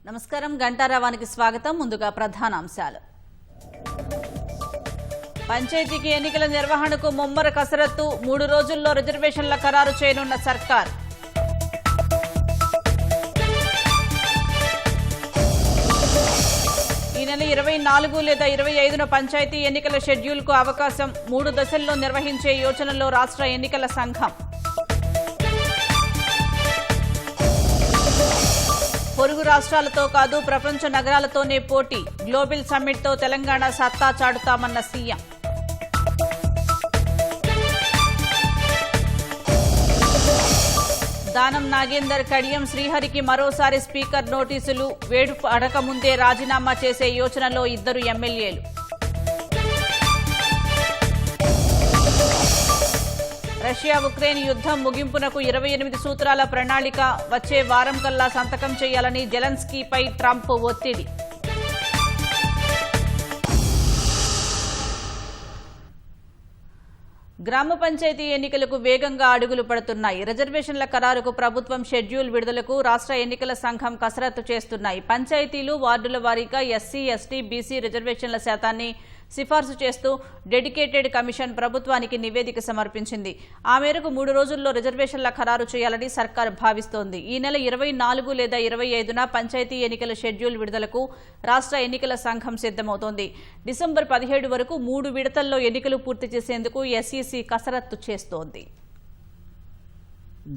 నమస్కారం, గంటారావానికి స్వాగతం. ముందుగా ప్రధాన అంశాలు. పంచాయతీకి ఎన్నికల నిర్వహణకు ముమ్మర కసరత్తు, 3 రోజుల్లో రిజర్వేషన్ల ఖరారు చేయనున్న సర్కార్. ఈ నెల 24 లేదా 25న పంచాయతీ ఎన్నికల షెడ్యూల్కు అవకాశం, 3 దశల్లో నిర్వహించే యోచనలో రాష్ట్ర ఎన్నికల సంఘం. పొరుగు రాష్ట్రాలతో కాదు, ప్రపంచ నగరాలతోనే పోటీ, గ్లోబల్ సమ్మిట్తో తెలంగాణ సత్తా చాటుతామన్న సీఎం. దానం నాగేందర్, కడియం శ్రీహరికి మరోసారి స్పీకర్ నోటీసులు, వేడుపు అడకముందే రాజీనామా చేసే యోచనలో 2 ఎమ్మెల్యేలు. రష్యా ఉక్రెయిన్ యుద్ధం ముగింపునకు 28 సూత్రాల ప్రణాళిక, వచ్చే వారం కల్లా సంతకం చేయాలని జెలెన్స్కీపై ట్రంప్ ఒత్తిడి. గ్రామ పంచాయతీ ఎన్నికలకు వేగంగా అడుగులు పడుతున్నాయి. రిజర్వేషన్ల ఖరారుకు ప్రభుత్వం షెడ్యూల్ విడుదలకు రాష్ట్ర ఎన్నికల సంఘం కసరత్తు చేస్తున్నాయి. పంచాయతీలు, వార్డుల వారీగా ఎస్సీ, ఎస్టీ, బీసీ రిజర్వేషన్ల శాతాన్ని సిఫార్సు చేస్తూ డెడికేటెడ్ కమిషన్ ప్రభుత్వానికి నివేదిక సమర్పించింది. ఆ మేరకు 3 రోజుల్లో రిజర్వేషన్ల ఖరారు చేయాలని సర్కార్ భావిస్తోంది. ఈ నెల 24 లేదా 25న పంచాయతీ ఎన్నికల షెడ్యూల్ విడుదలకు రాష్ట్ర ఎన్నికల సంఘం సిద్దమవుతోంది. డిసెంబర్ 17 వరకు 3 విడతల్లో ఎన్నికలు పూర్తి చేసేందుకు ఎస్ఈసీ కసరత్తు చేస్తోంది.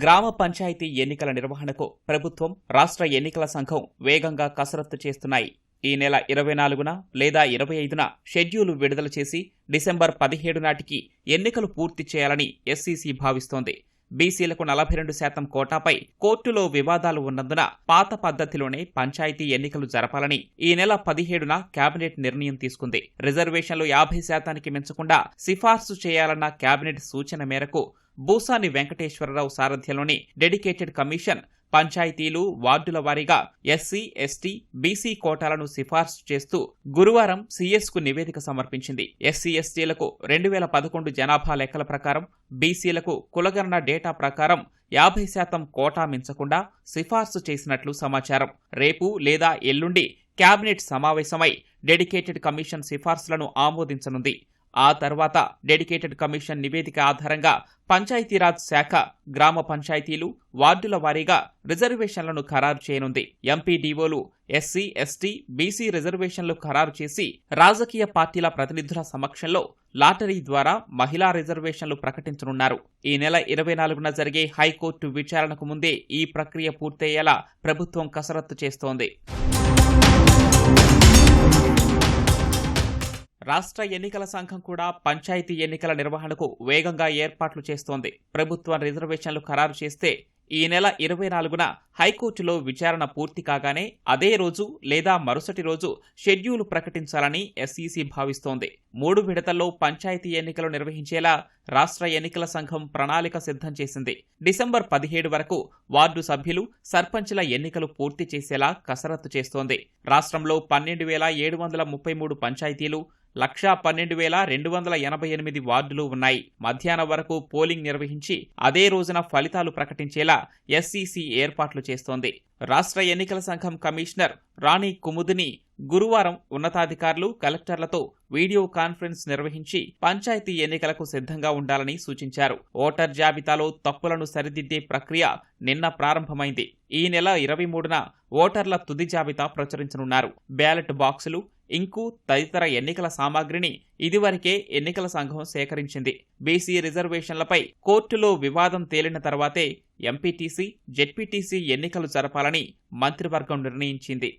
గ్రామ పంచాయతీ ఎన్నికల నిర్వహణకు ప్రభుత్వం, రాష్ట్ర ఎన్నికల సంఘం వేగంగా కసరత్తు చేస్తున్నాయి. ఈ నెల 24న లేదా 25న షెడ్యూల్ విడుదల చేసి డిసెంబర్ 17 నాటికి ఎన్నికలు పూర్తి చేయాలని ఎస్ఈసీ భావిస్తోంది. బీసీలకు 42% కోటాపై కోర్టులో వివాదాలు ఉన్నందున పాత పద్ధతిలోనే పంచాయతీ ఎన్నికలు జరపాలని ఈ నెల 17న కేబినెట్ నిర్ణయం తీసుకుంది. రిజర్వేషన్లు 50%కి మించకుండా సిఫార్సు చేయాలన్న కేబినెట్ సూచన మేరకు బూసాని వెంకటేశ్వరరావు సారథ్యంలోని డెడికేటెడ్ కమిషన్ పంచాయతీలు, వార్డుల వారీగా ఎస్సీ, ఎస్టీ, బీసీ కోటాలను సిఫార్సు చేస్తూ గురువారం సీఎస్కు నివేదిక సమర్పించింది. ఎస్సీ, ఎస్టీలకు 2011 జనాభా లెక్కల ప్రకారం, బీసీలకు కులగణన డేటా ప్రకారం 50% కోటా మించకుండా సిఫార్సు చేసినట్లు సమాచారం. రేపు లేదా ఎల్లుండి కేబినెట్ సమావేశమై డెడికేటెడ్ కమిషన్ సిఫార్సులను ఆమోదించనుంది. ఆ తర్వాత డెడికేటెడ్ కమిషన్ నివేదిక ఆధారంగా పంచాయతీరాజ్ శాఖ గ్రామ పంచాయతీలు, వార్డుల వారీగా రిజర్వేషన్లను ఖరారు చేయనుంది. ఎంపీడీఓలు ఎస్సీ, ఎస్టీ, బీసీ రిజర్వేషన్లు ఖరారు చేసి రాజకీయ పార్టీల ప్రతినిధుల సమక్షంలో లాటరీ ద్వారా మహిళా రిజర్వేషన్లు ప్రకటించనున్నారు. ఈ నెల 24న జరిగే హైకోర్టు విచారణకు ముందే ఈ ప్రక్రియ పూర్తయ్యేలా ప్రభుత్వం కసరత్తు చేస్తోంది. రాష్ట్ర ఎన్నికల సంఘం కూడా పంచాయతీ ఎన్నికల నిర్వహణకు వేగంగా ఏర్పాట్లు చేస్తోంది. ప్రభుత్వం రిజర్వేషన్లు ఖరారు చేస్తే ఈ నెల 24న హైకోర్టులో విచారణ పూర్తి కాగానే అదే రోజు లేదా మరుసటి రోజు షెడ్యూల్ ప్రకటించాలని ఎస్ఈసీ భావిస్తోంది. 3 విడతల్లో పంచాయతీ ఎన్నికలు నిర్వహించేలా రాష్ట్ర ఎన్నికల సంఘం ప్రణాళిక సిద్ధం చేసింది. డిసెంబర్ 17 వరకు వార్డు సభ్యులు, సర్పంచుల ఎన్నికలు పూర్తి చేసేలా కసరత్తు చేస్తోంది. రాష్ట్రంలో 12,733 పంచాయతీలు, 1,12,288 వార్డులు ఉన్నాయి. మధ్యాహ్నం వరకు పోలింగ్ నిర్వహించి అదే రోజున ఫలితాలు ప్రకటించేలా ఎస్ఈసీ ఏర్పాట్లు చేస్తోంది. రాష్ట్ర ఎన్నికల సంఘం కమిషనర్ రాణి కుముదిని గురువారం ఉన్నతాధికారులు, కలెక్టర్లతో వీడియో కాన్ఫరెన్స్ నిర్వహించి పంచాయతీ ఎన్నికలకు సిద్ధంగా ఉండాలని సూచించారు. ఓటర్ జాబితాలో తప్పులను సరిదిద్దే ప్రక్రియ నిన్న ప్రారంభమైంది. ఈ నెల 23న ఓటర్ల తుది జాబితా ప్రచురించనున్నారు. బ్యాలెట్ బాక్సులు, ఇంకు తదితర ఎన్నికల సామాగ్రిని ఇదివరకే ఎన్నికల సంఘం సేకరించింది. బీసీ రిజర్వేషన్లపై కోర్టులో వివాదం తేలిన తర్వాతే ఎంపీటీసీ, జెడ్పీటీసీ ఎన్నికలు జరపాలని మంత్రివర్గం నిర్ణయించింది.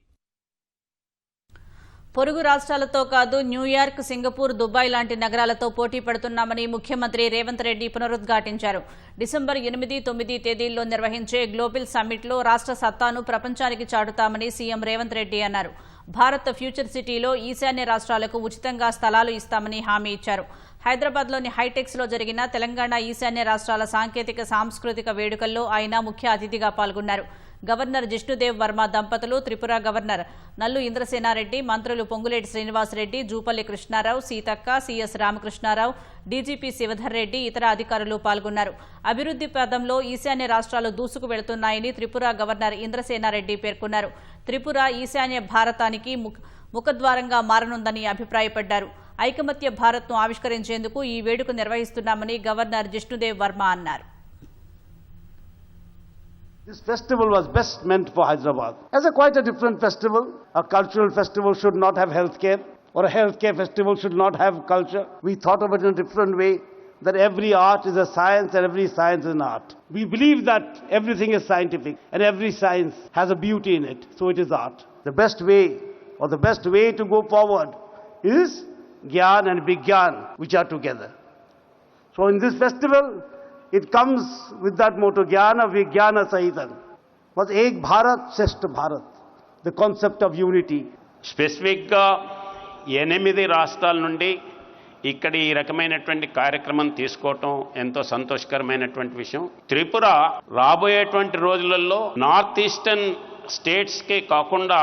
పొరుగు రాష్ట్రాలతో కాదు, న్యూయార్క్, సింగపూర్, దుబాయ్ లాంటి నగరాలతో పోటీ పడుతున్నామని ముఖ్యమంత్రి రేవంత్ రెడ్డి పునరుద్ఘాటించారు. డిసెంబర్ 8, 9 తేదీల్లో నిర్వహించే గ్లోబల్ సమ్మిట్లో రాష్ట్ర సత్తాను ప్రపంచానికి చాటుతామని సీఎం రేవంత్ రెడ్డి అన్నారు. భారత్ ఫ్యూచర్ సిటీలో ఈశాన్య రాష్ట్రాలకు ఉచితంగా స్థలాలు ఇస్తామని హామీ ఇచ్చారు. హైదరాబాద్లోని హైటెక్స్లో జరిగిన తెలంగాణ ఈశాన్య రాష్ట్రాల సాంకేతిక సాంస్కృతిక వేడుకల్లో ఆయన ముఖ్య అతిథిగా పాల్గొన్నారు. గవర్నర్ జిష్ణుదేవ్ వర్మ దంపతులు, త్రిపుర గవర్నర్ నల్లు ఇంద్రసేనారెడ్డి, మంత్రులు పొంగులేటి శ్రీనివాసరెడ్డి, జూపల్లి కృష్ణారావు, సీతక్క, సిఎస్ రామకృష్ణారావు, డీజీపీ శివధర్ రెడ్డి, ఇతర అధికారులు పాల్గొన్నారు. అభివృద్ధి పథంలో ఈశాన్య రాష్ట్రాలు దూసుకు వెళుతున్నాయని త్రిపుర గవర్నర్ ఇంద్రసేనారెడ్డి పేర్కొన్నారు. త్రిపుర ఈశాన్య భారతానికి ముఖద్వారంగా మారనుందని అభిప్రాయపడ్డారు. ఐకమత్య భారత్ను ఆవిష్కరించేందుకు ఈ వేడుక నిర్వహిస్తున్నామని గవర్నర్ జిష్ణుదేవ్ వర్మ అన్నారు. This festival was best meant for Hyderabad. As quite a different festival, a cultural festival should not have healthcare, or a healthcare festival should not have culture. We thought of it in a different way, that every art is a science and every science is an art. We believe that everything is scientific and every science has a beauty in it, so it is art. The best way, or the best way to go forward is Gyan and Vigyan, which are together. So in this festival, it comes with that motto, Jnana Vijnana Sahitam. Was Ek Bharat, Shrestha Bharat, the concept of unity. స్పెసిఫిక్గా 8 రాష్ట్రాల నుండి ఇక్కడ ఈ రకమైనటువంటి కార్యక్రమం తీసుకోవటం ఎంతో సంతోషకరమైనటువంటి విషయం. త్రిపుర రాబోయేటువంటి రోజులలో నార్త్ ఈస్టర్న్ స్టేట్స్కే కాకుండా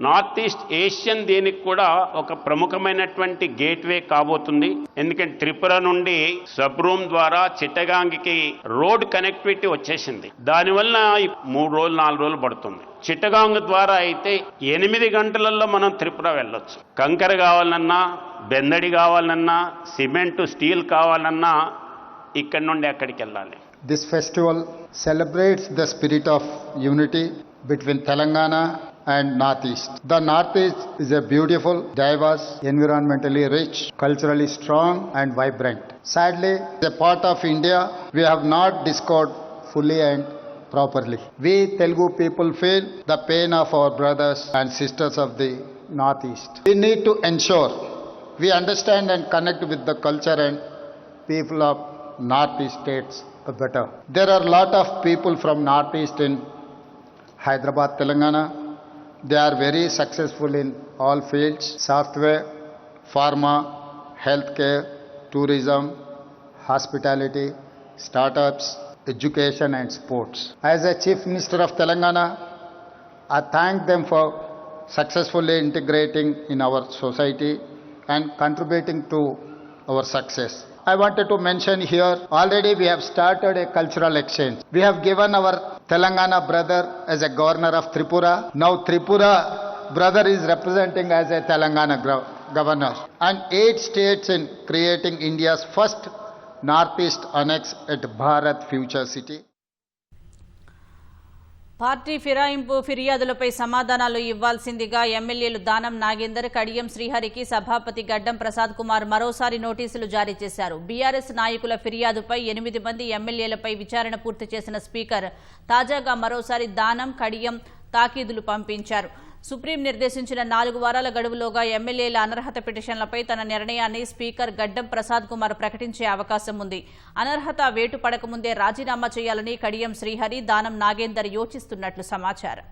నార్త్ ఈస్ట్ ఏషియన్ దీనికి కూడా ఒక ప్రముఖమైనటువంటి గేట్వే కాబోతుంది. ఎందుకంటే త్రిపుర నుండి సబ్రూమ్ ద్వారా చిట్టగాంగ్కి రోడ్ కనెక్టివిటీ వచ్చేసింది. దానివల్ల 3 రోజులు 4 రోజులు పడుతుంది. చిట్టగాంగ్ ద్వారా అయితే 8 గంటలలో మనం త్రిపుర వెళ్ళొచ్చు. కంకర కావాలన్నా, బెందడి కావాలన్నా, సిమెంట్, స్టీల్ కావాలన్నా ఇక్కడి నుండి అక్కడికి వెళ్ళాలి. This festival celebrates the spirit of unity between Telangana and Northeast. The Northeast is a beautiful, diverse, environmentally rich, culturally strong and vibrant. Sadly, as a part of India, we have not discovered fully and properly. We Telugu people feel the pain of our brothers and sisters of the Northeast. We need to ensure we understand and connect with the culture and people of Northeast states better. There are a lot of people from Northeast in Hyderabad, Telangana. They are very successful in all fields: software, pharma, healthcare, tourism, hospitality, startups, education and sports. As a Chief Minister of Telangana, I thank them for successfully integrating in our society and contributing to our success. I wanted to mention here, already we have started a cultural exchange. We have given our Telangana brother as a governor of Tripura. Now Tripura brother is representing as a Telangana governor. And 8 states in creating India's first Northeast Annex at Bharat Future City. Party ఫిరాయింపు ఫిర్యాదులపై సమాధానాలు ఇవ్వాల్సిందిగా ఎమ్మెల్యేలు దానం నాగేందర్, కడియం శ్రీహరికి సభాపతి గడ్డం ప్రసాద్ కుమార్ మరోసారి నోటీసులు జారీ చేశారు. బీఆర్ఎస్ నాయకుల ఫిర్యాదుపై 8 మంది ఎమ్మెల్యేలపై విచారణ పూర్తి చేసిన స్పీకర్ తాజాగా మరోసారి దానం, కడియం తాకీదులు పంపించారు. సుప్రీం నిర్దేశించిన 4 వారాల గడువులోగా ఎమ్మెల్యేల అనర్హత పిటిషన్లపై తన నిర్ణయాన్ని స్పీకర్ గడ్డం ప్రసాద్ కుమార్ ప్రకటించే అవకాశం ఉంది. అనర్హత వేటు పడకముందే రాజీనామా చేయాలని కడియం శ్రీహరి, దానం నాగేందర్ యోచిస్తున్నట్లు సమాచారం.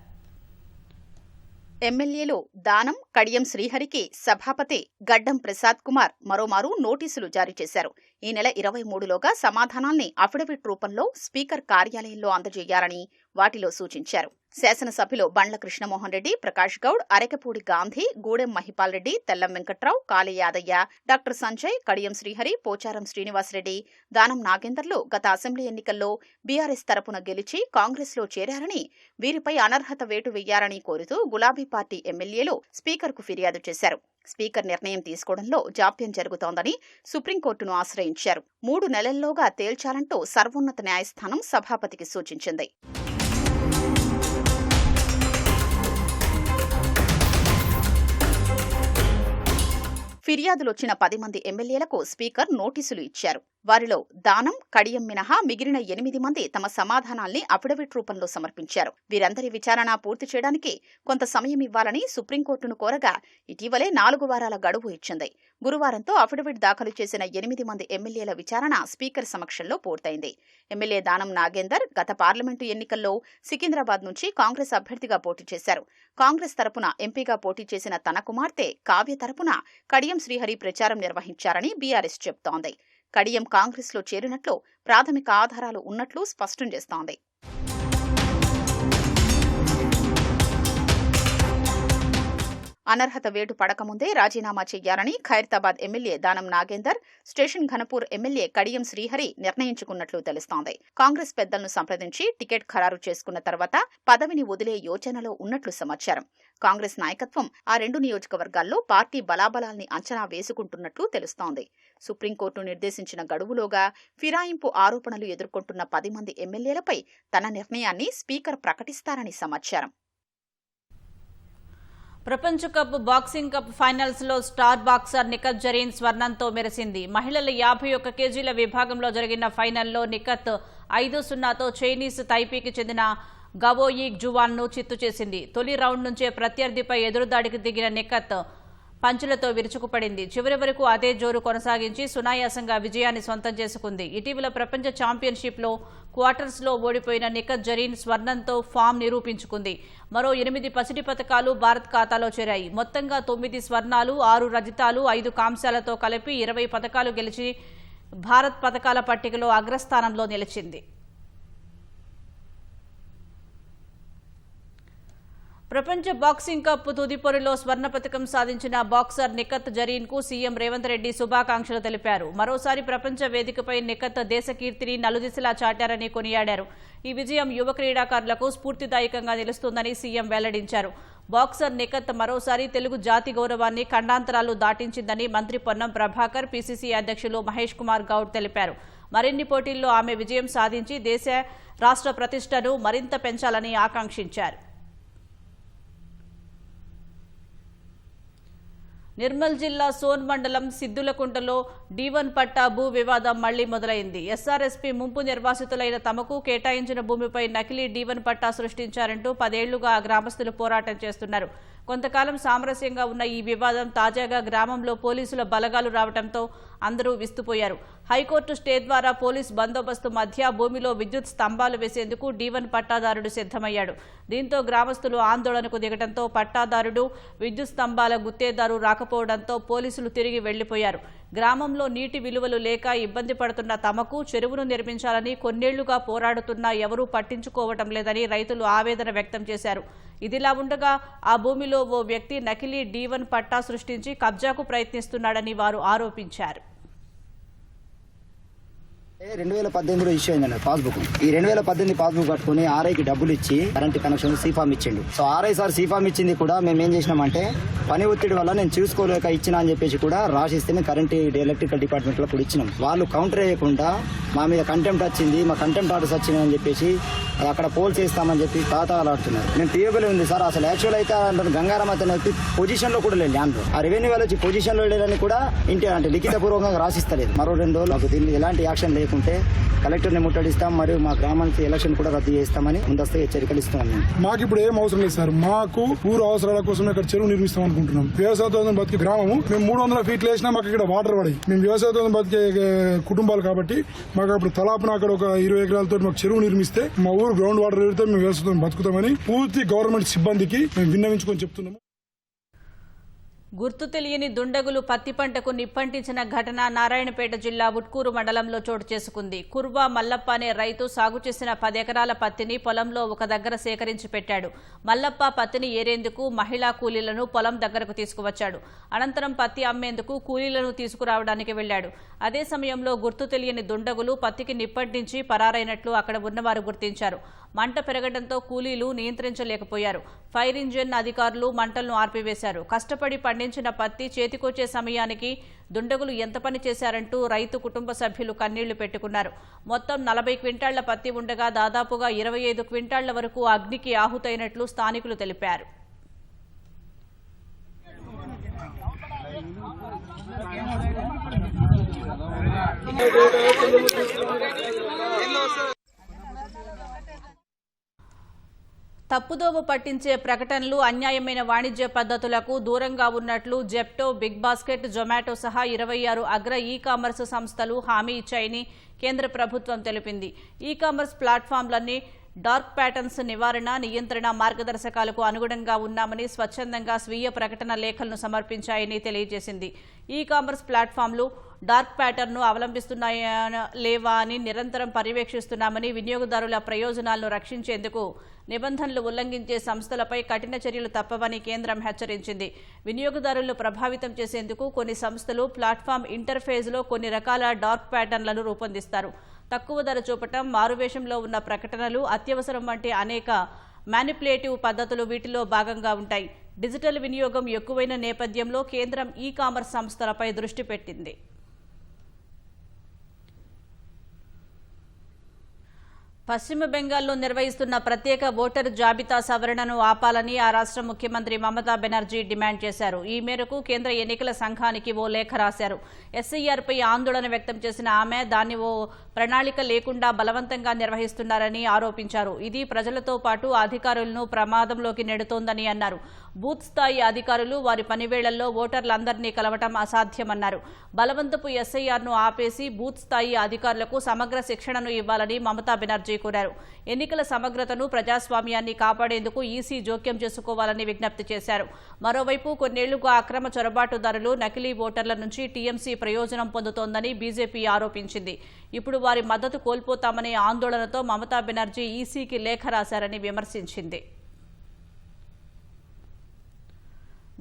ఎమ్మెల్యేలు దానం, కడియం శ్రీహరికి సభాపతి గడ్డం ప్రసాద్ కుమార్ మరోమారు నోటీసులు జారీ చేశారు. ఈ నెల 23లోగా సమాధానాల్ని అఫిడవిట్ రూపంలో స్పీకర్ కార్యాలయంలో అందజేయాలని వాటిలో సూచించారు. శాసనసభ్యులు బండ్ల కృష్ణమోహన్ రెడ్డి, ప్రకాష్ గౌడ్, అరెకపూడి గాంధీ, గూడెం మహిపాల్ రెడ్డి, తెల్లం వెంకట్రావు, కాళీ యాదయ్య, డాక్టర్ సంజయ్, కడియం శ్రీహరి, పోచారం శ్రీనివాసరెడ్డి, దానం నాగేందర్లు గత అసెంబ్లీ ఎన్నికల్లో బీఆర్ఎస్ తరపున గెలిచి కాంగ్రెస్లో చేరారని, వీరిపై అనర్హత వేటు వెయ్యాలని కోరుతూ గులాబీ పార్టీ ఎమ్మెల్యేలు స్పీకర్కు ఫిర్యాదు చేశారు. స్పీకర్ నిర్ణయం తీసుకోవడంలో జాప్యం జరుగుతోందని సుప్రీంకోర్టును ఆశ్రయించారు. 3 నెలల్లోగా తేల్చాలంటూ సర్వోన్నత న్యాయస్థానం సభాపతికి సూచించింది. ఫిర్యాదులొచ్చిన 10 మంది ఎమ్మెల్యేలకు స్పీకర్ నోటీసులు ఇచ్చారు. వారిలో దానం, కడియం మినహా మిగిలిన 8 మంది తమ సమాధానాల్ని అఫిడవిట్ రూపంలో సమర్పించారు. వీరందరి విచారణ పూర్తి చేయడానికి కొంత సమయం ఇవ్వాలని సుప్రీంకోర్టును కోరగా ఇటీవలే 4 వారాల గడువు ఇచ్చింది. గురువారంతో అఫిడవిట్ దాఖలు చేసిన 8 మంది ఎమ్మెల్యేల విచారణ స్పీకర్ సమక్షంలో పూర్తయింది. ఎమ్మెల్యే దానం నాగేందర్ గత పార్లమెంటు ఎన్నికల్లో సికింద్రాబాద్ నుంచి కాంగ్రెస్ అభ్యర్థిగా పోటీ చేశారు. కాంగ్రెస్ తరపున ఎంపీగా పోటీ చేసిన తన కుమార్తె కావ్య తరపున కడియం శ్రీహరి ప్రచారం నిర్వహించారని బీఆర్ఎస్ చెబుతోంది. కడియం కాంగ్రెస్లో చేరినట్లు ప్రాథమిక ఆధారాలు ఉన్నట్లు స్పష్టం చేస్తోంది. అనర్హత వేటు పడకముందే రాజీనామా చేయాలని Khairatabad MLA Danam Nagender, station Ghanpur MLA Kadiyam Srihari నిర్ణయించుకున్నట్లు తెలుస్తోంది. కాంగ్రెస్ పెద్దలను సంప్రదించి టికెట్ ఖరారు చేసుకున్న తర్వాత పదవిని వదిలే యోచనలో ఉన్నట్లు సమాచారం. కాంగ్రెస్ నాయకత్వం ఆ 2 నియోజకవర్గాల్లో పార్టీ బలాబలాల్ని అంచనా వేసుకుంటున్నట్లు తెలుస్తోంది. సుప్రీంకోర్టు నిర్దేశించిన గడువులోగా ఫిరాయింపు ఆరోపణలు ఎదుర్కొంటున్న 10 మంది ఎమ్మెల్యేలపై తన నిర్ణయాన్ని స్పీకర్ ప్రకటిస్తారని సమాచారం. ప్రపంచ కప్ బాక్సింగ్ కప్ ఫైనల్స్ లో స్టార్ బాక్సర్ నిఖత్ జరీన్ స్వర్ణంతో మెరిసింది. మహిళల 51 కేజీల విభాగంలో జరిగిన ఫైనల్లో నిఖత్ 5-0తో చైనీస్ తైపీకి చెందిన గవో యీగ్ జువాన్ ను చిత్తు చేసింది. తొలి రౌండ్ నుంచే ప్రత్యర్థిపై ఎదురుదాడికి దిగిన నిఖత్ పంచులతో విరుచుకుపడింది. చివరి వరకు అదే జోరు కొనసాగించి సునాయాసంగా విజయాన్ని సొంతం చేసుకుంది. ఇటీవల ప్రపంచ ఛాంపియన్షిప్ లో క్వార్టర్స్ లో ఓడిపోయిన నిఖత్ జరీన్ స్వర్ణంతో ఫామ్ నిరూపించుకుంది. మరో 8 పసిడి పతకాలు భారత్ ఖాతాలో చేరాయి. మొత్తంగా 9 స్వర్ణాలు, 6 రజతాలు, 5 కాంస్యాలతో కలిపి 20 పతకాలు గెలిచి భారత్ పతకాల పట్టికలో అగ్రస్థానంలో నిలిచింది. ప్రపంచ బాక్సింగ్ కప్ తుదిపొరిలో స్వర్ణ పతకం సాధించిన బాక్సర్ నిఖత్ జరీన్ కు సీఎం రేవంత్ రెడ్డి శుభాకాంక్షలు తెలిపారు. మరోసారి ప్రపంచ వేదికపై నిఖత్ దేశ కీర్తిని నలుదిశలా చాటారని కొనియాడారు. ఈ విజయం యువ క్రీడాకారులకు స్ఫూర్తిదాయకంగా నిలుస్తుందని సీఎం వెల్లడించారు. బాక్సర్ నిఖత్ మరోసారి తెలుగు జాతి గౌరవాన్ని ఖండాంతరాలు దాటించిందని మంత్రి పొన్నం ప్రభాకర్, పీసీసీ అధ్యక్షులు మహేష్ కుమార్ గౌడ్ తెలిపారు. మరిన్ని పోటీల్లో ఆమె విజయం సాధించి దేశ రాష్ట్ర ప్రతిష్టను మరింత పెంచాలని ఆకాంక్షించారు. నిర్మల్ జిల్లా సోన్ మండలం సిద్దులకుంటలో D1 పట్టా భూ వివాదం మళ్లీ మొదలైంది. ఎస్ఆర్ఎస్పీ ముంపు నిర్వాసితులైన తమకు కేటాయించిన భూమిపై నకిలీ D1 పట్టా సృష్టించారంటూ 10 ఏళ్లుగా గ్రామస్తులు పోరాటం చేస్తున్నారు. కొంతకాలం సామరస్యంగా ఉన్న ఈ వివాదం తాజాగా గ్రామంలో పోలీసుల బలగాలు రావడంతో అందరూ విస్తుపోయారు. హైకోర్టు స్టే ద్వారా పోలీస్ బందోబస్తు మధ్య భూమిలో విద్యుత్ స్తంభాలు వేసేందుకు D1 పట్టాదారుడు సిద్ధమయ్యాడు. దీంతో గ్రామస్తులు ఆందోళనకు దిగడంతో పట్టాదారుడు, విద్యుత్ స్తంభాల గుత్తేదారు రాకపోవడంతో పోలీసులు తిరిగి వెళ్లిపోయారు. గ్రామంలో నీటి విలువలు లేక ఇబ్బంది పడుతున్న తమకు చెరువును నిర్మించాలని కొన్నేళ్లుగా పోరాడుతున్నా ఎవరూ పట్టించుకోవటం లేదని రైతులు ఆవేదన వ్యక్తం చేశారు. ఇదిలా ఉండగా ఆ భూమిలో ఓ వ్యక్తి నకిలీ D1 పట్టా సృష్టించి కబ్జాకు ప్రయత్నిస్తున్నాడని వారు ఆరోపించారు. 2018లో ఇష్యూ అయిందండి పాస్బుక్. ఈ 2018 పాస్బుక్ పట్టుకుని ఆర్ఐకి డబ్బులు ఇచ్చి కరెంట్ కనెక్షన్ సీఫామ్ ఇచ్చిండు. సో ఆర్ఐ సార్ సీఫామ్ ఇచ్చింది కూడా మేము ఏం చేసినామంటే పని ఒత్తిడి వల్ల నేను చూసుకోలేక ఇచ్చినా అని చెప్పేసి కూడా రాసిస్తే కరెంట్ ఎలక్ట్రికల్ డిపార్ట్మెంట్ లో కూడా ఇచ్చినాం. వాళ్ళు కౌంటర్ చేయకుండా మా మీద కంటెంప్ట్ వచ్చింది, మా కంటెంప్ట్ ఆర్డర్స్ వచ్చినాయి అని చెప్పేసి అక్కడ పోల్ చేస్తామని చెప్పి తాతాలాడుతున్నారు. నేను టీవీలో ఉంది సార్, అసలు యాక్చువల్ అయితే గంగారాం అతను పొజిషన్ లో కూడా లేదు ల్యాండ్. ఆ రెవెన్యూ వాళ్ళు వచ్చి పొజిషన్ లో లేదని కూడా ఇంటి అంటే లిఖితపూర్వకంగా రాసిస్తలేదు. మరో 2 రోజులు దీన్ని ఎలాంటి యాక్షన్ లేకుంటే కలెక్టర్ ని ముట్టడిస్తాం, మరియు మా గ్రామానికి ఎలక్షన్ కూడా రద్దు చేస్తామని ముందస్తు హెచ్చరికలు ఇస్తున్నాం. మాకు ఇప్పుడు ఏం అవసరం లేదు సార్, మాకు ఊరు అవసరాల కోసం ఇక్కడ చెరువు నిర్మిస్తాం అనుకుంటున్నాం. వ్యవసాయంతో బతికే గ్రామము, మేము 300 ఫీట్లు వేసినా మాకు ఇక్కడ వాటర్ పడి, మేము వ్యవసాయంతో బతికే కుటుంబాలు కాబట్టి మాకు అప్పుడు తలాపున అక్కడ ఒక 20 ఎకరాలతో మాకు చెరువు నిర్మిస్తే మా ఊరు గ్రౌండ్ వాటర్ పెడితే మేము వ్యవసాయంతో బతుకుతామని పూర్తి గవర్నమెంట్ సిబ్బందికి మేము విన్నవించుకొని చెప్తున్నాము. గుర్తు తెలియని దుండగులు పత్తి పంటకు నిప్పంటించిన ఘటన నారాయణపేట జిల్లా ఉట్కూరు మండలంలో చోటు చేసుకుంది. కుర్వా మల్లప్ప అనే రైతు సాగు చేసిన 10 ఎకరాల పత్తిని పొలంలో ఒక దగ్గర సేకరించి పెట్టాడు. మల్లప్ప పత్తిని ఏరేందుకు మహిళా కూలీలను పొలం దగ్గరకు తీసుకువచ్చాడు. అనంతరం పత్తి అమ్మేందుకు కూలీలను తీసుకురావడానికి వెళ్లాడు. అదే సమయంలో గుర్తు తెలియని దుండగులు పత్తికి నిప్పంటించి పరారైనట్లు అక్కడ ఉన్నవారు గుర్తించారు. మంట పెరగడంతో కూలీలు నియంత్రించలేకపోయారు. ఫైర్ ఇంజిన్ అధికారులు మంటలను ఆర్పివేశారు. కష్టపడి పండించిన పత్తి చేతికొచ్చే సమయానికి దుండగులు ఎంత పని చేశారంటూ రైతు కుటుంబ సభ్యులు కన్నీళ్లు పెట్టుకున్నారు. మొత్తం 40 క్వింటాళ్ల పత్తి ఉండగా దాదాపుగా 25 క్వింటాళ్ల వరకు అగ్నికి ఆహుతైనట్లు స్థానికులు తెలిపారు. తప్పుదోవ పట్టించే ప్రకటనలు, అన్యాయమైన వాణిజ్య పద్ధతులకు దూరంగా ఉన్నట్లు జెప్టో, బిగ్ బాస్కెట్, జొమాటో సహా 26 అగ్ర ఈ-కామర్స్ సంస్థలు హామీ ఇచ్చాయని కేంద్ర ప్రభుత్వం తెలిపింది. ఈ-కామర్స్ ప్లాట్ఫామ్లన్నీ డార్క్ ప్యాటర్న్స్ నివారణ, నియంత్రణ మార్గదర్శకాలకు అనుగుణంగా ఉన్నామని స్వచ్ఛందంగా స్వీయ ప్రకటన లేఖలను సమర్పించాయని తెలియజేసింది. ఈ-కామర్స్ ప్లాట్ఫామ్లు డార్క్ ప్యాటర్న్ను అవలంబిస్తున్నాయా లేవా అని నిరంతరం పర్యవేక్షిస్తున్నామని, వినియోగదారుల ప్రయోజనాలను రక్షించేందుకు నిబంధనలు ఉల్లంఘించే సంస్థలపై కఠిన చర్యలు తప్పవని కేంద్రం హెచ్చరించింది. వినియోగదారులను ప్రభావితం చేసేందుకు కొన్ని సంస్థలు ప్లాట్ఫామ్ ఇంటర్ఫేస్లో కొన్ని రకాల డార్క్ ప్యాటర్న్లను రూపొందిస్తారు. తక్కువ ధర చూపటం, మారువేషంలో ఉన్న ప్రకటనలు, అత్యవసరం వంటి అనేక మ్యానిపులేటివ్ పద్ధతులు వీటిలో భాగంగా ఉంటాయి. డిజిటల్ వినియోగం ఎక్కువైన నేపథ్యంలో కేంద్రం ఈ-కామర్స్ సంస్థలపై దృష్టి పెట్టింది. పశ్చిమ బెంగాల్లో నిర్వహిస్తున్న ప్రత్యేక ఓటరు జాబితా సవరణను ఆపాలని ఆ రాష్ట్ర ముఖ్యమంత్రి మమతా బెనర్జీ డిమాండ్ చేశారు. ఈ మేరకు కేంద్ర ఎన్నికల సంఘానికి ఓ లేఖ రాశారు. ఎస్ఐఆర్పై ఆందోళన వ్యక్తం చేసిన ఆమె దాన్ని ఓ ప్రణాళిక లేకుండా బలవంతంగా నిర్వహిస్తున్నారని ఆరోపించారు. ఇది ప్రజలతో పాటు అధికారులను ప్రమాదంలోకి నెడుతోందని అన్నారు. బూత్ స్థాయి అధికారులు వారి పనివేళల్లో ఓటర్లందరినీ కలవటం అసాధ్యమన్నారు. బలవంతపు ఎస్ఐఆర్ను ఆపేసి బూత్ స్థాయి అధికారులకు సమగ్ర శిక్షణను ఇవ్వాలని మమతా బెనర్జీ కోరారు. ఎన్నికల సమగ్రతను, ప్రజాస్వామ్యాన్ని కాపాడేందుకు ఈసీ జోక్యం చేసుకోవాలని విజ్ఞప్తి చేశారు. మరోవైపు కొన్నేళ్లుగా అక్రమ చొరబాటుదారులు, నకిలీ ఓటర్ల నుంచి టీఎంసీ ప్రయోజనం పొందుతోందని బీజేపీ ఆరోపించింది. ఇప్పుడు వారి మద్దతు కోల్పోతామనే ఆందోళనతో మమతా బెనర్జీ ఈసీకి లేఖ రాశారని విమర్శించింది.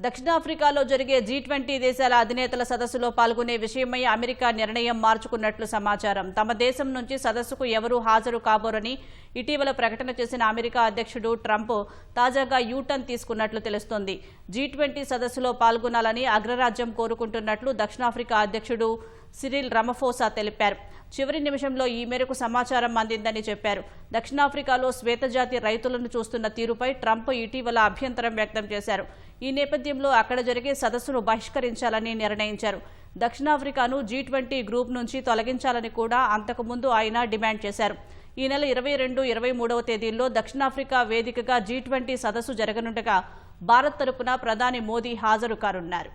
దక్షిణాఫ్రికాలో జరిగే G20 దేశాల అధినేతల సదస్సులో పాల్గొనే విషయమై అమెరికా నిర్ణయం మార్చుకున్నట్లు సమాచారం. తమ దేశం నుంచి సదస్సుకు ఎవరూ హాజరు కాబోరని ఇటీవల ప్రకటన చేసిన అమెరికా అధ్యక్షుడు ట్రంప్ తాజాగా యూటర్న్ తీసుకున్నట్లు తెలుస్తోంది. G20 సదస్సులో పాల్గొనాలని అగ్రరాజ్యం కోరుకుంటున్నట్లు దక్షిణాఫ్రికా అధ్యక్షుడు సిరిల్ రమఫోసా తెలిపారు. చివరి నిమిషంలో ఈ మేరకు సమాచారం అందిందని చెప్పారు. దక్షిణాఫ్రికాలో శ్వేతజాతి రైతులను చూస్తున్న తీరుపై ట్రంప్ ఇటీవల అభ్యంతరం వ్యక్తం చేశారు. ఈ నేపథ్యంలో అక్కడ జరిగే సదస్సును బహిష్కరించాలని నిర్ణయించారు. దక్షిణాఫ్రికాను G20 గ్రూప్ నుంచి తొలగించాలని కూడా అంతకుముందు ఆయన డిమాండ్ చేశారు. ఈ నెల 22, 23వ తేదీల్లో దక్షిణాఫ్రికా వేదికగా G20 సదస్సు జరగనుండగా భారత్ తరపున ప్రధాని మోదీ హాజరు కానున్నారు.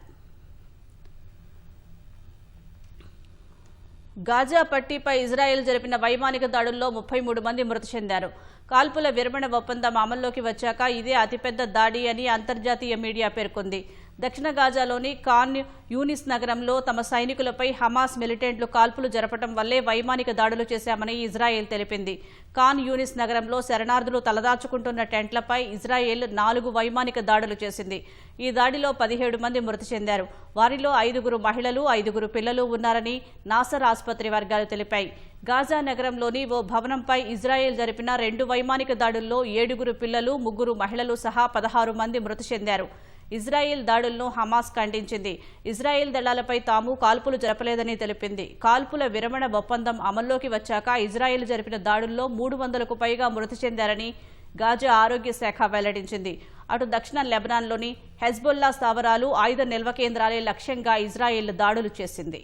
గాజా పట్టీపై ఇజ్రాయెల్ జరిపిన వైమానిక దాడుల్లో 33 మంది మృతి చెందారు. కాల్పుల విరమణ ఒప్పందం అమల్లోకి వచ్చాక ఇదే అతిపెద్ద దాడి అని అంతర్జాతీయ మీడియా పేర్కొంది. దక్షిణ గాజాలోని ఖాన్ యూనిస్ నగరంలో తమ సైనికులపై హమాస్ మిలిటెంట్లు కాల్పులు జరపడం వల్లే వైమానిక దాడులు చేశామని ఇజ్రాయెల్ తెలిపింది. ఖాన్ యూనిస్ నగరంలో శరణార్థులు తలదాచుకుంటున్న టెంట్లపై ఇజ్రాయెల్ 4 వైమానిక దాడులు చేసింది. ఈ దాడిలో 17 మంది మృతి చెందారు. వారిలో 5 మహిళలు, 5 పిల్లలు ఉన్నారని నాసర్ ఆసుపత్రి వర్గాలు తెలిపాయి. గాజా నగరంలోని ఓ భవనంపై ఇజ్రాయెల్ జరిపిన 2 వైమానిక దాడుల్లో 7 పిల్లలు, 3 మహిళలు సహా 16 మంది మృతి చెందారు. ఇజ్రాయెల్ దాడులను హమాస్ ఖండించింది. ఇజ్రాయెల్ దళాలపై తాము కాల్పులు జరపలేదని తెలిపింది. కాల్పుల విరమణ ఒప్పందం అమల్లోకి వచ్చాక ఇజ్రాయెల్ జరిపిన దాడుల్లో 300కు పైగా మృతి చెందారని గాజా ఆరోగ్య శాఖ వెల్లడించింది. అటు దక్షిణ లెబనాన్లోని హెజ్బొల్లా స్థావరాలు, ఆయుధ నిల్వ కేంద్రాలే లక్ష్యంగా ఇజ్రాయెల్ దాడులు చేసింది.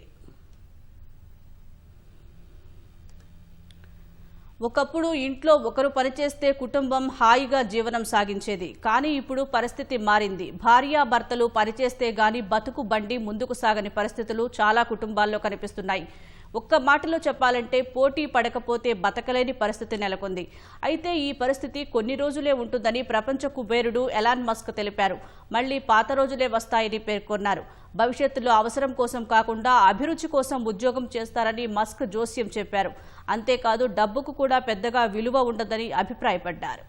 ఒకప్పుడు ఇంట్లో ఒకరు పనిచేస్తే కుటుంబం హాయిగా జీవనం సాగించేది. కానీ ఇప్పుడు పరిస్థితి మారింది. భార్యాభర్తలు పనిచేస్తే గాని బతుకు బండి ముందుకు సాగని పరిస్థితులు చాలా కుటుంబాల్లో కనిపిస్తున్నాయి. ఒక్క మాటలో చెప్పాలంటే పోటీ పడకపోతే బతకలేని పరిస్థితి నెలకొంది. అయితే ఈ పరిస్థితి కొన్ని రోజులే ఉంటుందని ప్రపంచ కుబేరుడు ఎలాన్ మస్క్ తెలిపారు. మళ్లీ పాత రోజులే వస్తాయని పేర్కొన్నారు. భవిష్యత్తులో అవసరం కోసం కాకుండా అభిరుచి కోసం ఉద్యోగం చేస్తారని మస్క్ జోస్యం చెప్పారు. అంతేకాదు డబ్బుకు కూడా పెద్దగా విలువ ఉండదని అభిప్రాయపడ్డారు.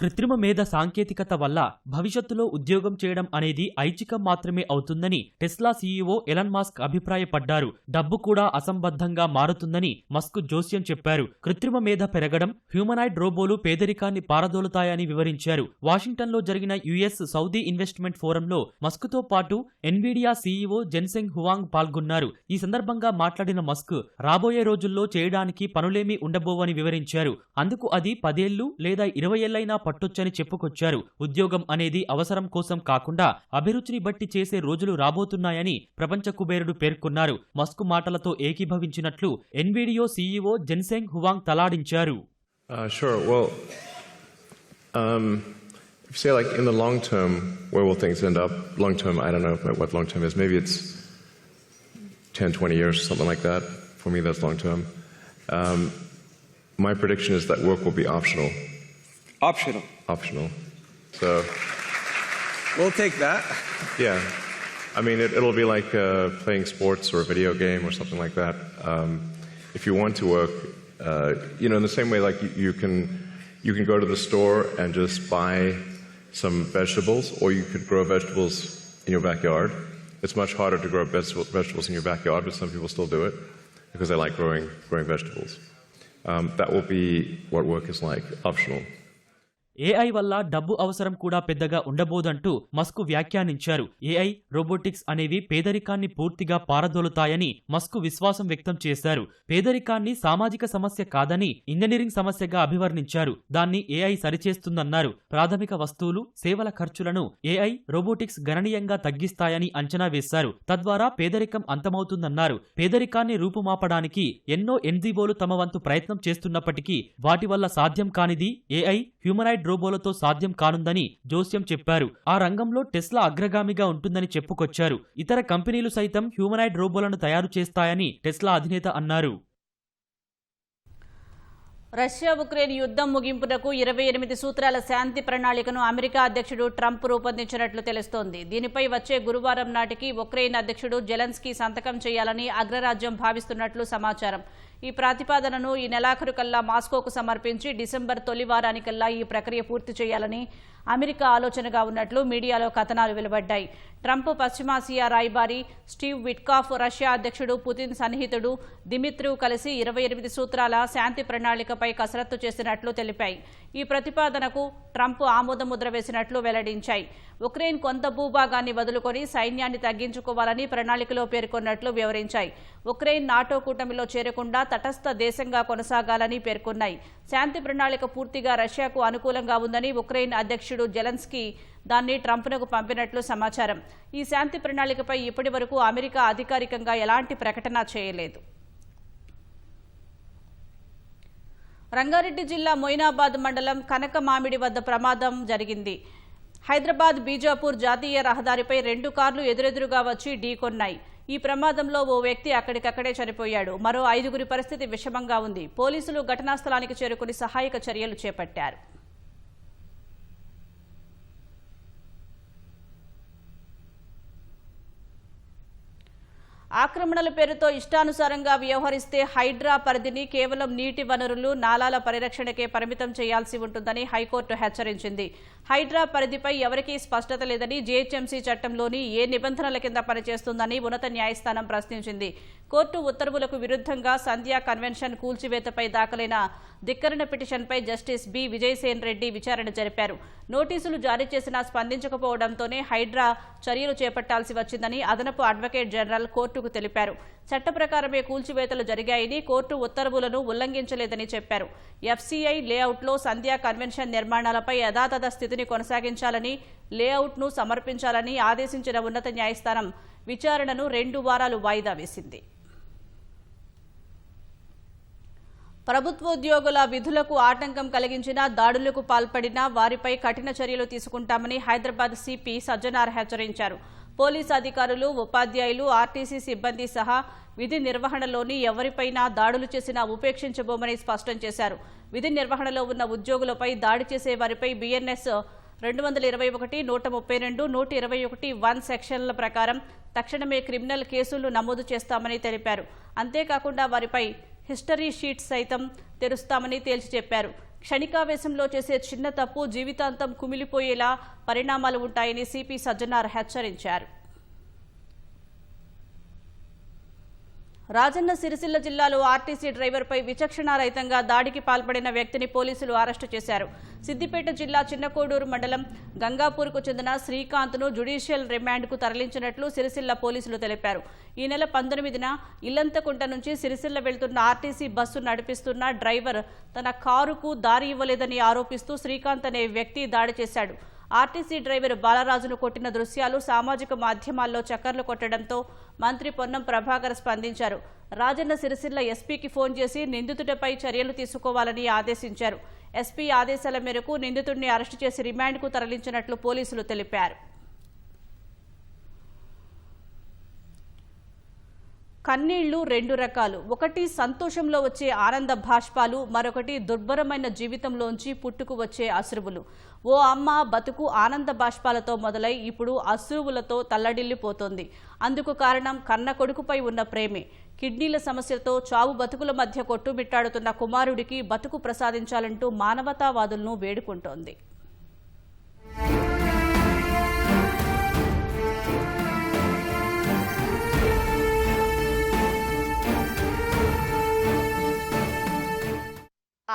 కృత్రిమ మేధ సాంకేతికత వల్ల భవిష్యత్తులో ఉద్యోగం చేయడం అనేది ఐచ్ఛికం మాత్రమే అవుతుందని టెస్లా సీఈఓ ఎలాన్ మస్క్ అభిప్రాయపడ్డారు. డబ్బు కూడా అసంబద్ధంగా మారుతుందని మస్క్ జోస్యం చెప్పారు. కృత్రిమ మేధ పెరగడం, హ్యూమనాయిడ్ రోబోలు పేదరికాన్ని పారదోలుతాయని వివరించారు. వాషింగ్టన్లో జరిగిన యుఎస్ సౌదీ ఇన్వెస్ట్మెంట్ ఫోరంలో మస్క్తో పాటు ఎన్విడియా సీఈఓ జెన్సెంగ్ హువాంగ్ పాల్గొన్నారు. ఈ సందర్భంగా మాట్లాడిన మస్క్ రాబోయే రోజుల్లో చేయడానికి పనులేమీ ఉండబోవని వివరించారు. అందుకు అది 10 ఏళ్లు లేదా 20 ఏళ్లైనా పట్టొచ్చని చెప్పుకొచ్చారు. ఉద్యోగం అనేది అవసరం కోసం కాకుండా అభిరుచిని బట్టి చేసే రోజులు రాబోతున్నాయని ప్రపంచ కుబేరుడు పేర్కొన్నారు. మస్క్ మాటలతో ఏకీభవించినట్లు ఎన్విడియో సీఈఓ జెన్సెంగ్ హువాంగ్ తలాడించారు. Sure. Well, if you say like in the long term, where will things end up? Long term, I don't know what long term is. Maybe it's 10, 20 years, something like that. For me, that's long term. My prediction is that work will be optional. Optional. So we'll take that. Yeah. I mean, it'll be like playing sports or a video game or something like that. If you want to work, in the same way, like You can go to the store and just buy some vegetables, or you could grow vegetables in your backyard. It's much harder to grow vegetables in your backyard, but some people still do it because they like growing vegetables. That will be what work is like, optional. AI వల్ల డబ్బు అవసరం కూడా పెద్దగా ఉండబోదంటూ Musk వ్యాఖ్యానించారు. AI, robotics అనేవి పేదరికాన్ని పూర్తిగా పారదోలుతాయని Musk విశ్వాసం వ్యక్తం చేశారు. పేదరికాన్ని సామాజిక సమస్య కాదని ఇంజనీరింగ్ సమస్యగా అభివర్ణించారు. దాన్ని ఏఐ సరిచేస్తుందన్నారు. ప్రాథమిక వస్తువులు, సేవల ఖర్చులను ఏఐ, రోబోటిక్స్ గణనీయంగా తగ్గిస్తాయని అంచనా వేశారు. తద్వారా పేదరికం అంతమవుతుందన్నారు. పేదరికాన్ని రూపుమాపడానికి ఎన్నో ఎన్జీఓలు తమ వంతు ప్రయత్నం చేస్తున్నప్పటికీ వాటి వల్ల సాధ్యం కానిది ఏఐ, హ్యూమనాయిడ్ రోబోలతో సాధ్యం కానుందని జోస్యం చెప్పారు. ఆ రంగంలో టెస్లా అగ్రగామిగా ఉంటుందని చెప్పుకొచ్చారు. ఇతర కంపెనీలు సైతం హ్యూమనాయిడ్ రోబోలను తయారు చేస్తాయని టెస్లా అధినేత అన్నారు. రష్యా ఉక్రెయిన్ యుద్ధం ముగింపునకు 28 సూత్రాల శాంతి ప్రణాళికను అమెరికా అధ్యక్షుడు ట్రంప్ రూపొందించినట్లు తెలుస్తోంది. దీనిపై వచ్చే గురువారం నాటికి ఉక్రెయిన్ అధ్యక్షుడు జెలెన్స్కీ సంతకం చేయాలని అగ్రరాజ్యం భావిస్తున్నట్లు సమాచారం. ఈ ప్రతిపాదనను ఈ నెలాఖరు కల్లా మాస్కోకు సమర్పించి డిసెంబర్ తొలి వారానికల్లా ఈ ప్రక్రియ పూర్తి చేయాలని అమెరికా ఆలోచనగా ఉన్నట్లు మీడియాలో కథనాలు వెలువడ్డాయి. ట్రంప్ పశ్చిమాసియా రాయబారి స్టీవ్ విట్కాఫ్, రష్యా అధ్యక్షుడు పుతిన్ సన్నిహితుడు దిమిత్రివ్ కలిసి 28 సూత్రాల శాంతి ప్రణాళికపై కసరత్తు చేసినట్లు తెలిపాయి. ఈ ప్రతిపాదనకు ట్రంప్ ఆమోదముద్ర వేసినట్లు వెల్లడించాయి. ఉక్రెయిన్ కొంత భూభాగాన్ని వదులుకొని సైన్యాన్ని తగ్గించుకోవాలని ప్రణాళికలో పేర్కొన్నట్లు వివరించాయి. ఉక్రెయిన్ నాటో కూటమిలో చేరకుండా తటస్థ దేశంగా కొనసాగాలని పేర్కొన్నాయి. శాంతి ప్రణాళిక పూర్తిగా రష్యాకు అనుకూలంగా ఉందని ఉక్రెయిన్ అధ్యక్షుడు జెలెన్స్కీ దాన్ని ట్రంప్నకు పంపినట్లు సమాచారం. ఈ శాంతి ప్రణాళికపై ఇప్పటి వరకు అమెరికా అధికారికంగా ఎలాంటి ప్రకటన చేయలేదు. రంగారెడ్డి జిల్లా మొయినాబాద్ మండలం కనక మామిడి వద్ద ప్రమాదం జరిగింది. హైదరాబాద్ బీజాపూర్ జాతీయ రహదారిపై 2 కార్లు ఎదురెదురుగా వచ్చి ఢీకొన్నాయి. ఈ ప్రమాదంలో ఓ వ్యక్తి అక్కడికక్కడే చనిపోయాడు. మరో 5గురి పరిస్థితి విషమంగా ఉంది. పోలీసులు ఘటనా స్థలానికి చేరుకుని సహాయక చర్యలు చేపట్టారు. ఆక్రమణల పేరుతో ఇష్టానుసారంగా వ్యవహరిస్తే హైడ్రా పరిధిని కేవలం నీటి వనరులు, నాలాల పరిరక్షణకే పరిమితం చేయాల్సి ఉంటుందని హైకోర్టు హెచ్చరించింది. హైడ్రా పరిధిపై ఎవరికీ స్పష్టత లేదని, జీహెచ్ఎంసీ చట్టంలోని ఏ నిబంధనల కింద పనిచేస్తుందని ఉన్నత న్యాయస్థానం ప్రశ్నించింది. కోర్టు ఉత్తర్వులకు విరుద్ధంగా సంధ్యా కన్వెన్షన్ కూల్చివేతపై దాఖలైన ధిక్కరణ పిటిషన్పై జస్టిస్ బి విజయసేన్ రెడ్డి విచారణ జరిపారు. నోటీసులు జారీ చేసినా స్పందించకపోవడంతోనే హైడ్రా చర్యలు చేపట్టాల్సి వచ్చిందని అదనపు అడ్వకేట్ జనరల్ కోర్టుకు తెలిపారు. చట్ట ప్రకారమే కూల్చివేతలు జరిగాయని, కోర్టు ఉత్తర్వులను ఉల్లంఘించలేదని చెప్పారు. ఎఫ్సీఐ లేఅవుట్లో సంధ్యా కన్వెన్షన్ నిర్మాణాలపై యథాతథ స్థితిని కొనసాగించాలని, లేఅవుట్ను సమర్పించాలని ఆదేశించిన ఉన్నత న్యాయస్థానం విచారణను 2 వారాలు వాయిదా వేసింది. ప్రభుత్వోద్యోగుల విధులకు ఆటంకం కలిగించినా, దాడులకు పాల్పడినా వారిపై కఠిన చర్యలు తీసుకుంటామని హైదరాబాద్ సిపి సజ్జనార్ హెచ్చరించారు. పోలీసు అధికారులు, ఉపాధ్యాయులు, ఆర్టీసీ సిబ్బంది సహా విధి నిర్వహణలోని ఎవరిపైనా దాడులు చేసినా ఉపేక్షించబోమని స్పష్టం చేశారు. విధి నిర్వహణలో ఉన్న ఉద్యోగులపై దాడి చేసే వారిపై బిఎన్ఎస్ 221, 132, 121(1) సెక్షన్ల ప్రకారం తక్షణమే క్రిమినల్ కేసులు నమోదు చేస్తామని తెలిపారు. అంతేకాకుండా వారిపై హిస్టరీ షీట్స్ సైతం తెరుస్తామని తేల్చి చెప్పారు. క్షణికావేశంలో చేసే చిన్న తప్పు జీవితాంతం కుమిలిపోయేలా పరిణామాలు ఉంటాయని సిపి సజ్జనార్ హెచ్చరించారు. రాజన్న సిరిసిల్ల జిల్లాలో ఆర్టీసీ డ్రైవర్పై విచక్షణారహితంగా దాడికి పాల్పడిన వ్యక్తిని పోలీసులు అరెస్టు చేశారు. సిద్దిపేట జిల్లా చిన్నకోడూరు మండలం గంగాపూర్కు చెందిన శ్రీకాంత్ను జ్యుడిషియల్ రిమాండ్కు తరలించినట్లు సిరిసిల్ల పోలీసులు తెలిపారు. ఈ నెల 19న ఇల్లంతకుంట నుంచి సిరిసిల్ల వెళ్తున్న ఆర్టీసీ బస్సు నడిపిస్తున్న డ్రైవర్ తన కారుకు దారి ఇవ్వలేదని ఆరోపిస్తూ శ్రీకాంత్ అనే వ్యక్తి దాడి చేశాడు. ఆర్టీసీ డ్రైవర్ బాలరాజును కొట్టిన దృశ్యాలు సామాజిక మాధ్యమాల్లో చక్కర్లు కొట్టడంతో మంత్రి పొన్నం ప్రభాకర్ స్పందించారు. రాజన్న సిరిసిల్ల ఎస్పీకి ఫోన్ చేసి నిందితుడిపై చర్యలు తీసుకోవాలని ఆదేశించారు. ఎస్పీ ఆదేశాల మేరకు నిందితుడిని అరెస్టు చేసి రిమాండ్కు తరలించినట్లు పోలీసులు తెలిపారు. కన్నీళ్లు రెండు రకాలు. ఒకటి సంతోషంలో వచ్చే ఆనంద భాష్పాలు, మరొకటి దుర్భరమైన జీవితంలోంచి పుట్టుకు వచ్చే అశ్రువులు. ఓ అమ్మ బతుకు ఆనంద భాష్పాలతో మొదలై ఇప్పుడు అశ్రువులతో తల్లడిల్లిపోతోంది. అందుకు కారణం కన్న కొడుకుపై ఉన్న ప్రేమే. కిడ్నీల సమస్యతో చావు బతుకుల మధ్య కొట్టుమిట్టాడుతున్న కుమారుడికి బతుకు ప్రసాదించాలంటూ మానవతావాదులను వేడుకుంటోంది.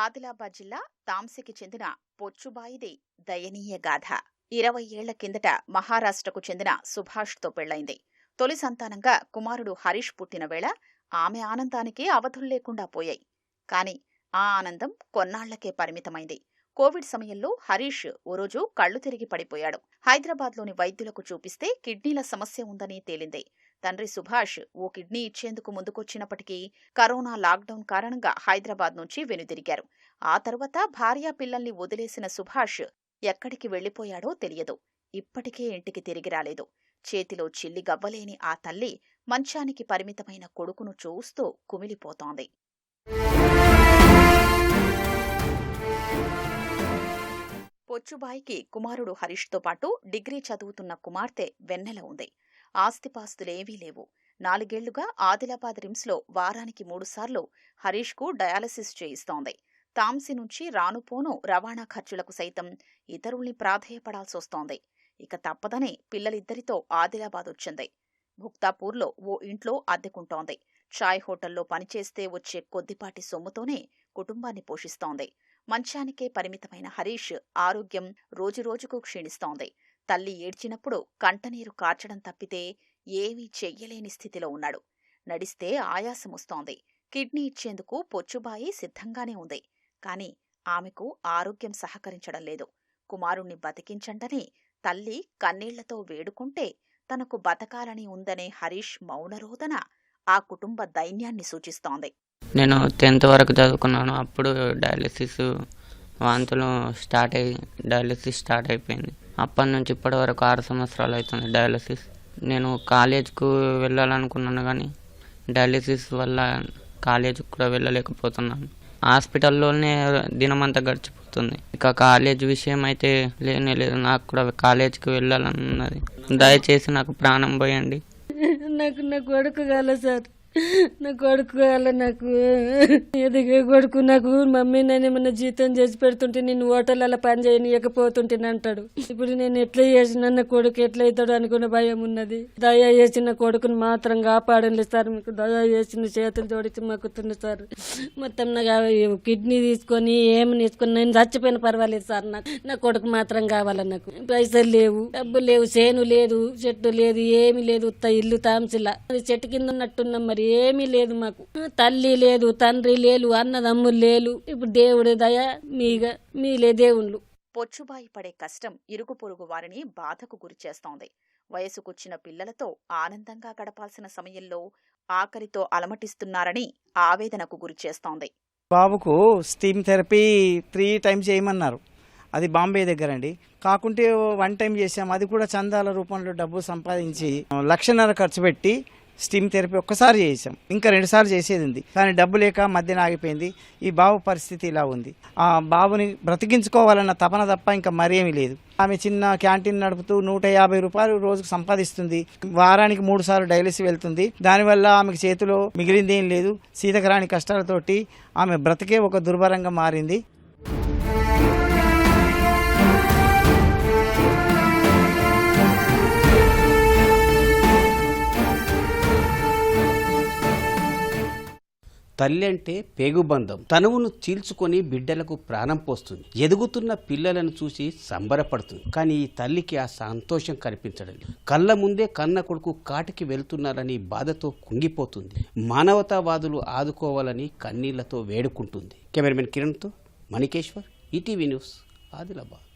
ఆదిలాబాద్ జిల్లా తాంసికి చెందిన పొచ్చుబాయిది దయనీయ గాథ. 20 ఏళ్ల కిందట మహారాష్ట్రకు చెందిన సుభాష్తో పెళ్లైంది. తొలి సంతానంగా కుమారుడు హరీష్ పుట్టిన వేళ ఆమె ఆనందానికి అవధులు లేకుండా పోయాయి. కాని ఆ ఆనందం కొన్నాళ్లకే పరిమితమైంది. కోవిడ్ సమయంలో హరీష్ ఓ రోజు కళ్లు తిరిగి పడిపోయాడు. హైదరాబాద్లోని వైద్యులకు చూపిస్తే కిడ్నీల సమస్య ఉందని తేలింది. తండ్రి సుభాష్ ఓ కిడ్నీ ఇచ్చేందుకు ముందుకొచ్చినప్పటికీ కరోనా లాక్డౌన్ కారణంగా హైదరాబాద్ నుంచి వెనుదిరిగారు. ఆ తర్వాత భార్యా పిల్లల్ని వదిలేసిన సుభాష్ ఎక్కడికి వెళ్లిపోయాడో తెలియదు. ఇప్పటికే ఇంటికి తిరిగి రాలేదు. చేతిలో చిల్లి గవ్వలేని ఆ తల్లి మంచానికి పరిమితమైన కొడుకును చూస్తూ కుమిలిపోతోంది. పొచ్చుబాయికి కుమారుడు హరీష్తో పాటు డిగ్రీ చదువుతున్న కుమార్తె వెన్నెల ఉంది. ఆస్తిపాస్తులేవీ లేవు. 4 ఏళ్లుగా ఆదిలాబాద్ రిమ్స్లో వారానికి 3 సార్లు హరీష్కు డయాలసిస్ చేయిస్తోంది. తాంసి నుంచి రానుపోను రవాణా ఖర్చులకు సైతం ఇతరుల్ని ప్రాధేయపడాల్సొస్తోంది. ఇక తప్పదని పిల్లలిద్దరితో ఆదిలాబాద్ వచ్చింది. భుక్తాపూర్లో ఓ ఇంట్లో అద్దెకుంటోంది. చాయ్ హోటల్లో పనిచేస్తే వచ్చే కొద్దిపాటి సొమ్ముతోనే కుటుంబాన్ని పోషిస్తోంది. మంచానికే పరిమితమైన హరీష్ ఆరోగ్యం రోజురోజుకు క్షీణిస్తోంది. తల్లి ఏడ్చినప్పుడు కంటనీరు కార్చడం తప్పితే ఏమీ చెయ్యలేని స్థితిలో ఉన్నాడు. నడిస్తే ఆయాసమొస్తోంది. కిడ్నీ ఇచ్చేందుకు పొచ్చుబాయి సిద్ధంగానే ఉంది. కాని ఆమెకు ఆరోగ్యం సహకరించడం లేదు. కుమారుణ్ణి బతికించండని తల్లి కన్నీళ్లతో వేడుకుంటే తనకు బతకాలని ఉందనే హరీష్ మౌనరోదన ఆ కుటుంబ దైన్యాన్ని సూచిస్తోంది. నేను 10th వరకు చదువుకున్నాను. అప్పుడు డయాలసిస్ వాంతులు డయాలసిస్ స్టార్ట్ అయిపోయింది. అప్పటి నుంచి ఇప్పటి వరకు 6 సంవత్సరాలు అవుతుంది డయాలసిస్. నేను కాలేజ్కు వెళ్ళాలనుకున్నాను కానీ డయాలసిస్ వల్ల కాలేజ్కి కూడా వెళ్ళలేకపోతున్నాను. హాస్పిటల్లోనే దినమంతా గడిచిపోతుంది. ఇక కాలేజ్ విషయం అయితే లేనే లేదు. నాకు కూడా కాలేజ్కి వెళ్ళాలని ఉన్నది. దయచేసి నాకు ప్రాణం పోయండి. నాకు నా కొడుకు కాలే సార్, నా కొడుకు కాలే. నాకు ఎదిగే కొడుకు. నాకు మమ్మీ నేను ఏమన్నా జీతం చేసి పెడుతుంటే నేను హోటళ్ళ పని చేయనియకపోతుంటేనే అంటాడు. ఇప్పుడు నేను ఎట్లా చేసిన నా కొడుకు ఎట్లా అవుతాడు అనుకున్న భయం ఉన్నది. దయ చేసిన కొడుకుని మాత్రం కాపాడండి సార్. మీకు దయ చేసిన చేతులు జోడించి మొక్కుతుంది సార్. మొత్తం నాకు కిడ్నీ తీసుకొని ఏమి తీసుకొని నేను చచ్చిపోయిన పర్వాలేదు సార్. నాకు నా కొడుకు మాత్రం కావాలి. నాకు పైసలు లేవు, డబ్బులు లేవు, చేను లేదు, చెట్టు లేదు, ఏమి లేదు. ఇల్లు తాంసిలా చెట్టు కింద ఉన్నట్టున్నాం. మరి ఏమీ లేదు మాకు. తల్లి లేదు, తండ్రి లేరు, అన్నదమ్ములు లేరు. ఇప్పుడు దేవుడి దయ మీలే దేవుళ్ళు. పొచ్చుబాయి పడే కష్టం ఇరుగు పొరుగు వారిని బాధకు గురిచేస్తోంది. వయసుకొచ్చిన పిల్లలతో ఆనందంగా గడపాల్సిన సమయంలో ఆకలితో అలమటిస్తున్నారని ఆవేదనకు గురిచేస్తోంది. బాబుకు స్టీమ్ థెరపీ 3 times చేయమన్నారు. అది బాంబే దగ్గర అండి. కాకుంటే 1 time చేసాం. అది కూడా చందాల రూపంలో డబ్బు సంపాదించి 1.5 లక్ష ఖర్చు పెట్టి స్టీమ్ థెరపీ ఒక్కసారి చేసాం. ఇంకా 2 సార్లు చేసేది ఉంది. కానీ డబ్బు లేక మధ్యన ఆగిపోయింది. ఈ బాబు పరిస్థితి ఇలా ఉంది. ఆ బాబుని బ్రతికించుకోవాలన్న తపన తప్ప ఇంకా మరేమీ లేదు. ఆమె చిన్న క్యాంటీన్ నడుపుతూ 150 రూపాయలు రోజుకు సంపాదిస్తుంది. వారానికి 3 సార్లు డయాలసిస్ వెళ్తుంది. దానివల్ల ఆమెకు చేతిలో మిగిలింది ఏం లేదు. సీతకరాని కష్టాలతోటి ఆమె బ్రతికే ఒక దుర్భరంగా మారింది. తల్లి అంటే పేగుబంధం. తనువును చీల్చుకొని బిడ్డలకు ప్రాణం పోస్తుంది. ఎదుగుతున్న పిల్లలను చూసి సంబరపడుతుంది. కానీ ఈ తల్లికి ఆ సంతోషం కనిపించడం లేదు. కళ్ళ ముందే కన్న కొడుకు కాటికి వెళ్తున్నారని బాధతో కుంగిపోతుంది. మానవతావాదులు ఆదుకోవాలని కన్నీళ్లతో వేడుకుంటుంది. కెమెరామెన్ కిరణ్తో మణికేశ్వర్, ఈటీవీ న్యూస్, ఆదిలాబాద్.